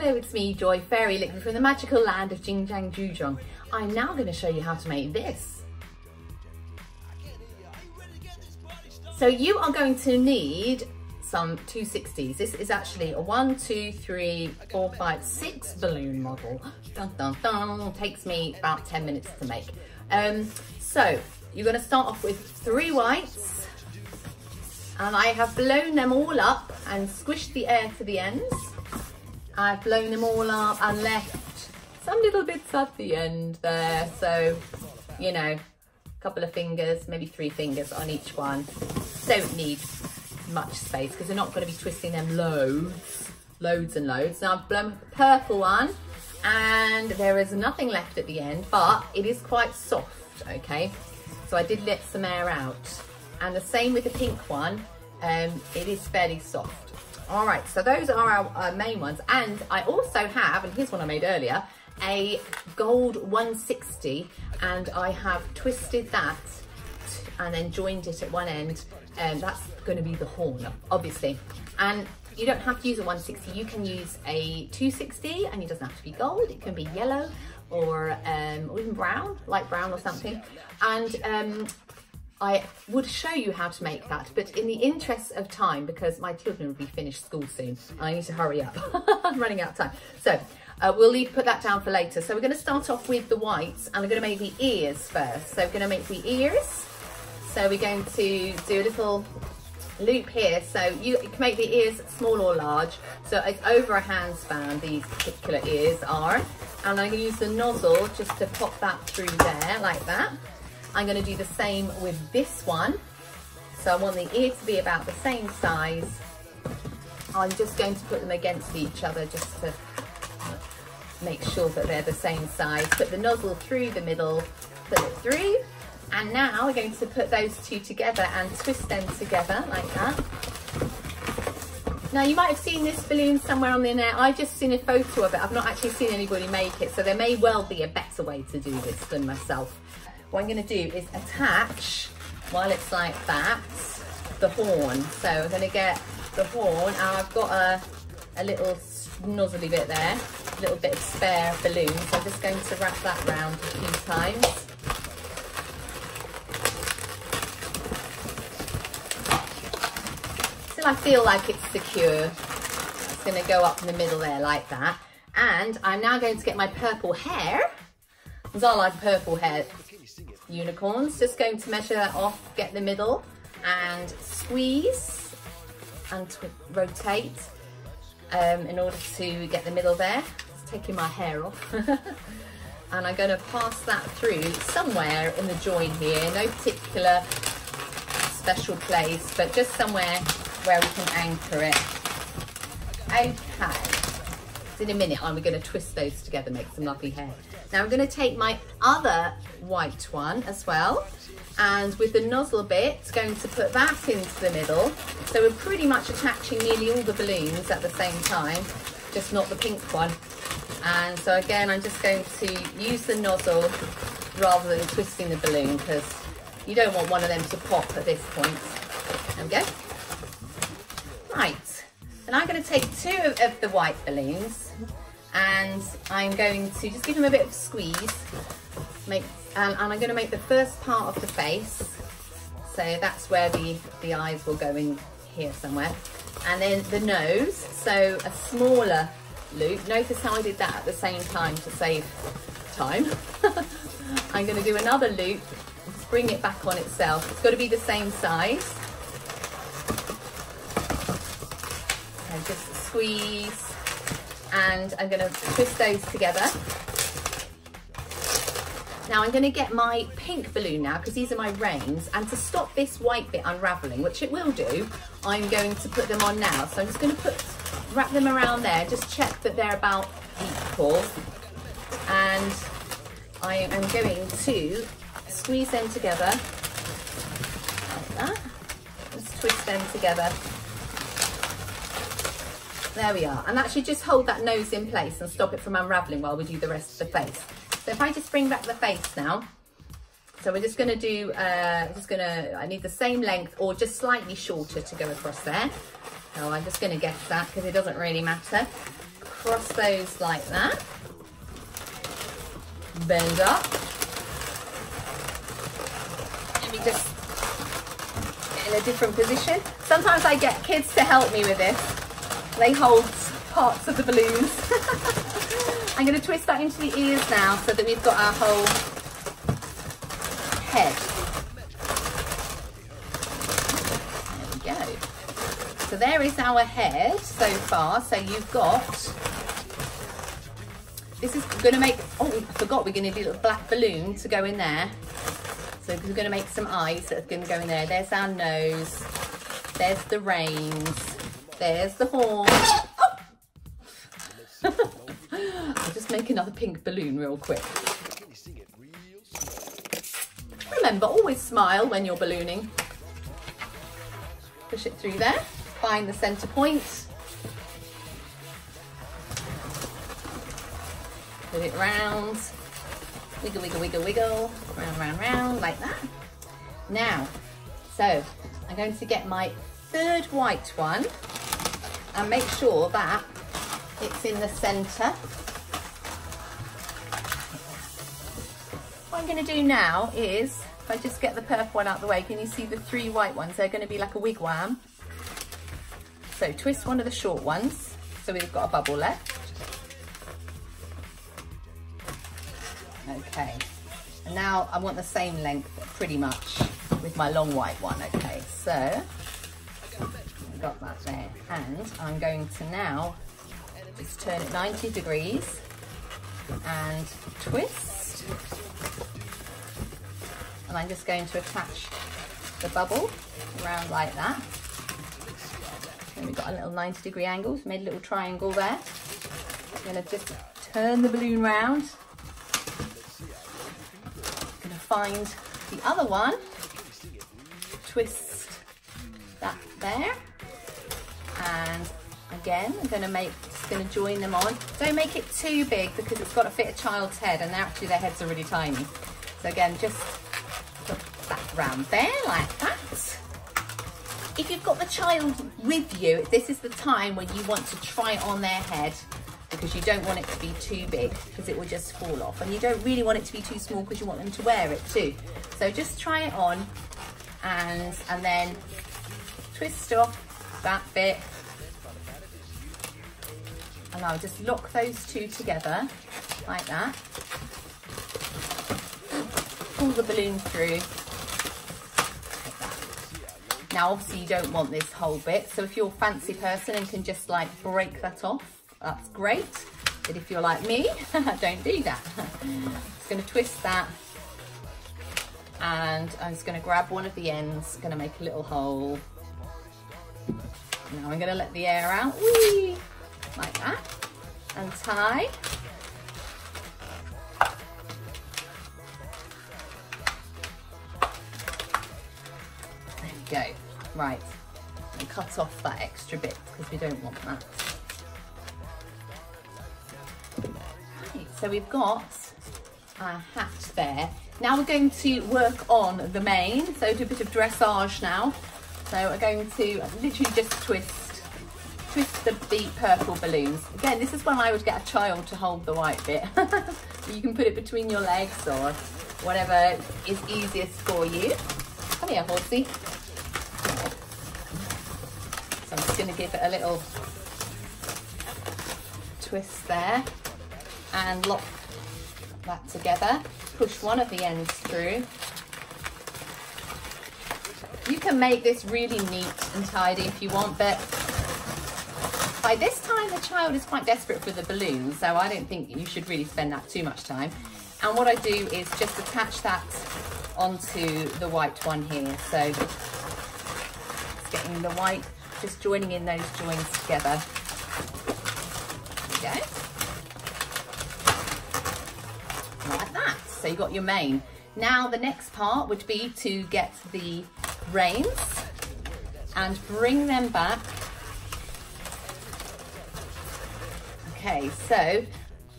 Hello, it's me, Joy, Fairy Liquid from the magical land of JingJangJooJong. I'm now going to show you how to make this. So you are going to need some 260s. This is actually a 1, 2, 3, 4, 5, 6 balloon model. Dun, dun, dun. Takes me about 10 minutes to make. So you're going to start off with 3 whites, and I have blown them all up and squished the air to the ends. I've blown them all up and left some little bits at the end there. So, you know, a couple of fingers, maybe 3 fingers on each one. Don't need much space because we're not going to be twisting them loads and loads. Now I've blown the purple one and there is nothing left at the end, but it is quite soft, okay? So I did let some air out. And the same with the pink one, it is fairly soft. All right, so those are our main ones. And I also have, and here's one I made earlier, a gold 160, and I have twisted that and then joined it at one end, and that's going to be the horn, obviously. And you don't have to use a 160, you can use a 260, and it doesn't have to be gold, it can be yellow or even brown, light brown or something. And I would show you how to make that, but in the interest of time, because my children will be finished school soon, I need to hurry up. I'm running out of time. So we'll put that down for later. So we're going to start off with the whites, and I'm going to make the ears first. So we're going to make the ears. So we're going to do a little loop here. So you can make the ears small or large. So it's over a handspan, these particular ears are. And I'm going to use the nozzle just to pop that through there like that. I'm going to do the same with this one. So I want the ear to be about the same size. I'm just going to put them against each other just to make sure that they're the same size. Put the nozzle through the middle, put it through. And now we're going to put those two together and twist them together like that. Now you might have seen this balloon somewhere on the internet. I've just seen a photo of it. I've not actually seen anybody make it. So there may well be a better way to do this than myself. What I'm going to do is attach, while it's like that, the horn. So I'm going to get the horn, and I've got a little nozzly bit there, a little bit of spare balloon. So I'm just going to wrap that round a few times. Till I feel like it's secure. It's going to go up in the middle there like that. And I'm now going to get my purple hair, because I like purple hair unicorns. Just going to measure that off, get the middle, and squeeze and rotate in order to get the middle there. Just taking my hair off. And I'm going to pass that through somewhere in the join here. No particular special place, but just somewhere where we can anchor it. Okay. In a minute I'm going to twist those together, make some lovely hair. Now I'm going to take my other white one as well, and with the nozzle bit going to put that into the middle. So we're pretty much attaching nearly all the balloons at the same time, just not the pink one. And so again I'm just going to use the nozzle rather than twisting the balloon, because you don't want one of them to pop at this point. There we go. Right. And I'm going to take 2 of the white balloons, and I'm going to just give them a bit of squeeze, and I'm going to make the first part of the face. So that's where the eyes will go in here somewhere. And then the nose, so a smaller loop. Notice how I did that at the same time to save time. I'm going to do another loop, just bring it back on itself. It's got to be the same size. Just squeeze, and I'm going to twist those together. Now I'm going to get my pink balloon now, because these are my reins, and to stop this white bit unraveling, which it will do, I'm going to put them on now. So I'm just going to wrap them around there, just check that they're about equal, and I am going to squeeze them together like that. Just twist them together. There we are, and that should just hold that nose in place and stop it from unraveling while we do the rest of the face. So if I just bring back the face now, so we're just going to do, I need the same length or just slightly shorter to go across there. So I'm just going to guess that because it doesn't really matter. cross those like that. Bend up. Let me just get in a different position. Sometimes I get kids to help me with this. They hold parts of the balloons. I'm going to twist that into the ears now so that we've got our whole head. There we go. So there is our head so far. So you've got, this is going to make, oh, I forgot we're going to do a little black balloon to go in there. So we're going to make some eyes that are going to go in there. There's our nose. There's the reins. There's the horn. Oh! I'll just make another pink balloon real quick. Remember, always smile when you're ballooning. Push it through there. Find the center point. Put it round. Wiggle, wiggle, wiggle, wiggle. Round, round, round, like that. Now, so I'm going to get my third white one and make sure that it's in the center. What I'm going to do now is, if I just get the purple one out of the way, can you see the three white ones? They're going to be like a wigwam. So twist one of the short ones, so we've got a bubble left. Okay, and now I want the same length pretty much with my long white one. Okay, so I've got that there, and I'm going to now just turn it 90 degrees and twist, and I'm just going to attach the bubble around like that. And we've got a little 90-degree angle, so made a little triangle there. I'm going to just turn the balloon round. I'm going to find the other one, twist that there, and again I'm going to join them on. Don't make it too big because it's got to fit a child's head, and actually their heads are really tiny. So again, just put that round there like that. If you've got the child with you, this is the time when you want to try it on their head, because you don't want it to be too big because it will just fall off, and you don't really want it to be too small because you want them to wear it too. So just try it on and then twist off that bit, and I'll just lock those two together like that. Pull the balloon through. Now obviously you don't want this whole bit, so if you're a fancy person and can just like break that off, that's great. But if you're like me, don't do that. Just going to twist that, and I'm just going to grab one of the ends, going to make a little hole. Now I'm going to let the air out, whee, like that, and tie. Go. Right, and cut off that extra bit because we don't want that. Right, so we've got our hat there. Now we're going to work on the mane, so do a bit of dressage now. So we're going to literally just twist the purple balloons. Again, this is when I would get a child to hold the white bit. You can put it between your legs or whatever is easiest for you. Come here, horsey. So I'm just going to give it a little twist there and lock that together. Push one of the ends through. You can make this really neat and tidy if you want, but by this time the child is quite desperate for the balloon, so I don't think you should really spend that too much time. And what I do is just attach that onto the white one here. So it's getting the white, just joining in those joins together. There we go. Like that. So you've got your mane. Now the next part would be to get the reins and bring them back. Okay, so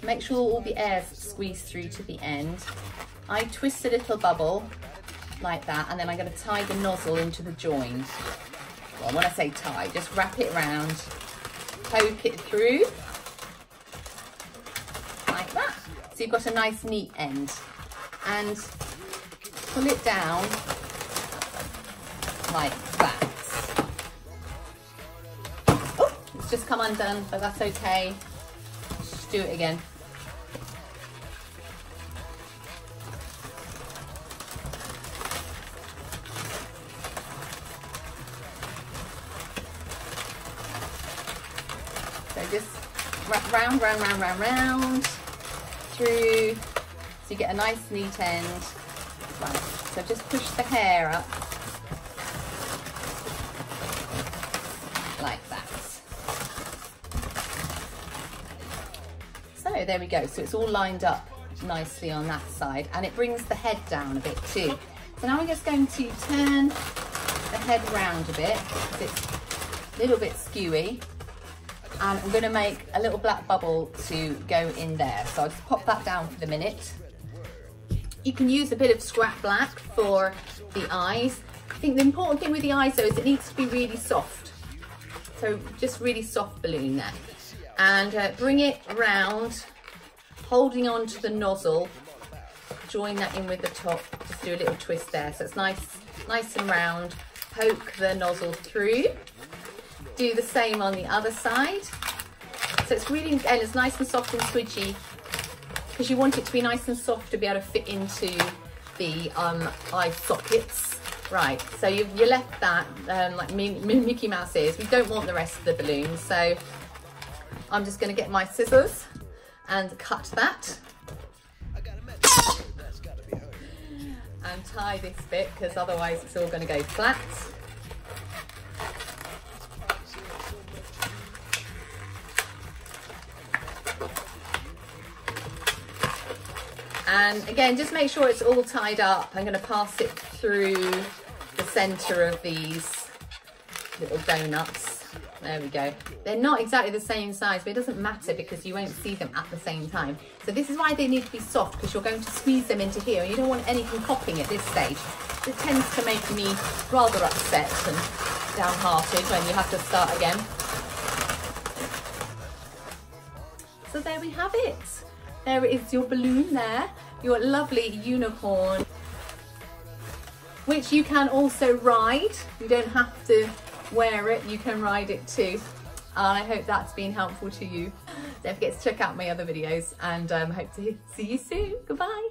make sure all the air's squeezed through to the end. I twist a little bubble like that, and then I'm going to tie the nozzle into the join. Well, when I say tie, just wrap it around, poke it through, So you've got a nice neat end. And pull it down like that. Oh, it's just come undone, but that's okay. Just do it again. So just round, round, round, round, round through, so you get a nice neat end. Right, so just push the hair up like that. So there we go. So it's all lined up nicely on that side, and it brings the head down a bit too. So now I'm just going to turn the head round a bit because it's a little bit skewy. And I'm going to make a little black bubble to go in there. So I'll just pop that down for the minute. You can use a bit of scrap black for the eyes. I think the important thing with the eyes though is it needs to be really soft. So just really soft balloon there. And bring it round, holding on to the nozzle. Join that in with the top. Just do a little twist there. So it's nice and round. Poke the nozzle through. Do the same on the other side. So it's really, and it's nice and soft and squidgy because you want it to be nice and soft to be able to fit into the eye sockets. Right, so you left that like Mickey Mouse ears. We don't want the rest of the balloon, so I'm just going to get my scissors and cut that. And tie this bit because otherwise it's all going to go flat. And again, just make sure it's all tied up. I'm going to pass it through the center of these little donuts. There we go. They're not exactly the same size, but it doesn't matter because you won't see them at the same time. So this is why they need to be soft, because you're going to squeeze them into here and you don't want anything popping at this stage. It tends to make me rather upset and downhearted when you have to start again. So there we have it. There is your balloon there, your lovely unicorn, which you can also ride. You don't have to wear it, you can ride it too. And I hope that's been helpful to you. Don't forget to check out my other videos, and hope to see you soon. Goodbye.